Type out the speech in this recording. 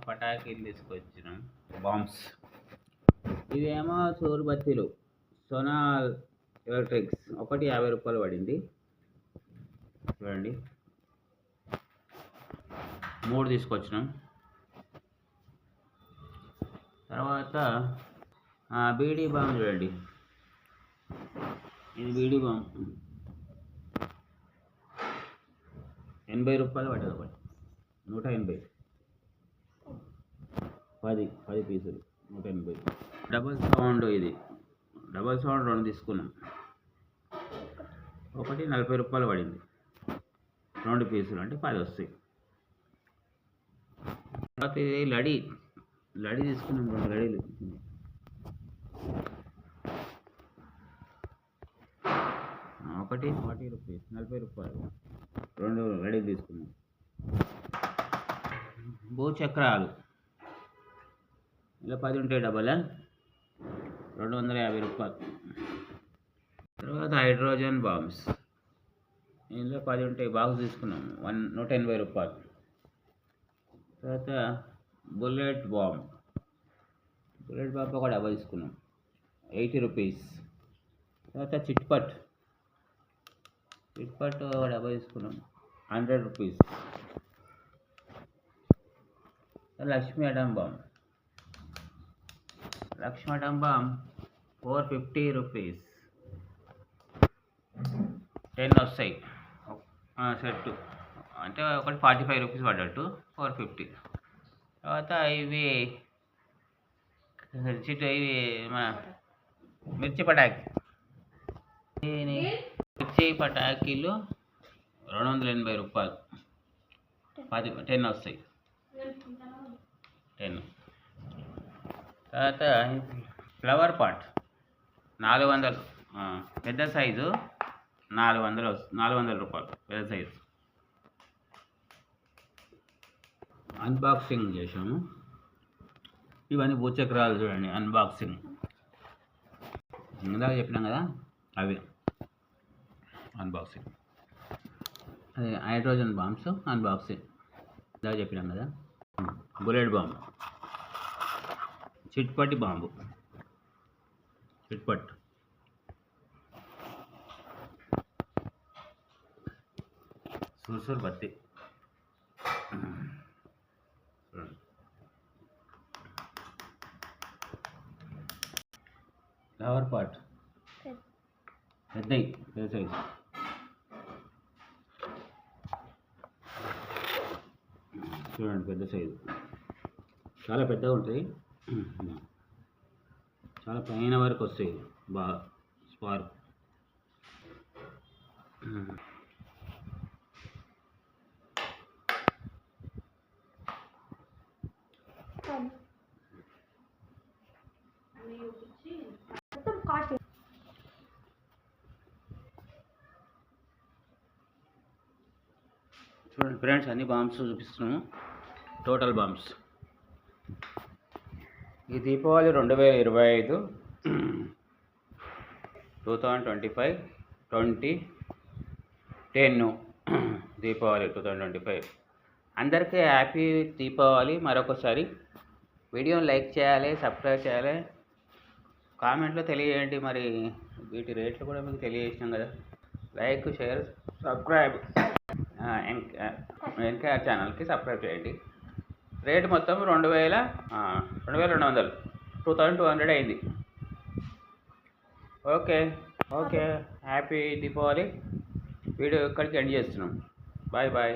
పటాకీలు తీసుకొచ్చినాం, బాంబ్స్. ఇవేమో సూర్బత్తీలు, సోనాల్ ఎలక్ట్రిక్స్. ఒకటి 50 రూపాయలు పడింది. చూడండి, 3 తీసుకొచ్చినాం. తర్వాత బీడీ బాంబు చూడండి, ఇది బీడీ బాంబు 80 రూపాయలు పడ్డది. ఒకటి 180, 10 పీసులు 180. డబల్ సౌండ్, ఇది డబల్ సౌండ్ 2 తీసుకున్నాం. ఒకటి 40 రూపాయలు పడింది, 2 పీసులు అంటే 10 వస్తాయి. తర్వాత ఇది లడి తీసుకున్నాం, 2 లడీలు. ఒకటి 40 రూపీస్, 40 రూపాయలు, 2 లడీలు తీసుకున్నాం. భూచక్రాలు ఇలా 10 ఉంటాయి, డబ్బల 250 రూపాయలు. తర్వాత హైడ్రోజన్ బాంబ్స్, ఇందులో 10 ఉంటాయి, బాక్స్ తీసుకున్నాం, 180 రూపాయలు. తర్వాత బుల్లెట్ బాంబ్ ఒక డబ్బా తీసుకున్నాం, 80 రూపీస్. తర్వాత చిట్పట్ ఒక డబ్బా తీసుకున్నాం, 100 రూపీస్. లక్ష్మీ అటం బాంబ్ 450 రూపీస్, 10 వస్తాయి సెట్. అంటే ఒకటి 45 రూపీస్ పడ్డట్టు, 450. తర్వాత ఇవి మన మిర్చి పటాకీలు 280 రూపాయలు, 10 వస్తాయి, 10. తర్వాత ఫ్లవర్ పాట్ 400, పెద్ద సైజు 400 రూపాయలు, పెద్ద సైజు. అన్బాక్సింగ్ చేసాము. ఇవన్నీ భూచక్రాలు చూడండి, అన్బాక్సింగ్. ఇందాక చెప్పినాం కదా, అవి అన్బాక్సింగ్. అదే హైడ్రోజన్ బాంబ్స్ అన్బాక్సింగ్ ఇందాక చెప్పినాం కదా. బుల్లెట్ బాంబు, చిట్పట్ బాంబు, చిట్పట్. సూర్సూర్ బత్తి, ఫ్లవర్ పాట్ పెద్ద సైజు. చూడండి, పెద్ద సైజు, చాలా పెద్దగా ఉంటుంది, చాలా పైన వరకు వస్తాయి, బాగా స్పార్క్. చూడండి ఫ్రెండ్స్, అన్ని బాంబ్స్ చూపిస్తున్నాము, టోటల్ బాంబ్స్. ఈ దీపావళి 2025, 2025, 10 దీపావళి 2025. అందరికీ హ్యాపీ దీపావళి. మరొకసారి వీడియోని లైక్ చేయాలి, సబ్స్క్రైబ్ చేయాలి, కామెంట్లో తెలియజేయండి. మరి వీటి రేట్లు కూడా మీకు తెలియజేసినాం కదా. లైక్, షేర్, సబ్స్క్రైబ్, ఎన్కేఆర్ ఛానల్కి సబ్స్క్రైబ్ చేయండి. రేటు మొత్తం 2200, 2200 అయింది. Okay, happy Deepavali. వీడియో ఇక్కడికి ఎండ్ చేస్తున్నాం. బాయ్.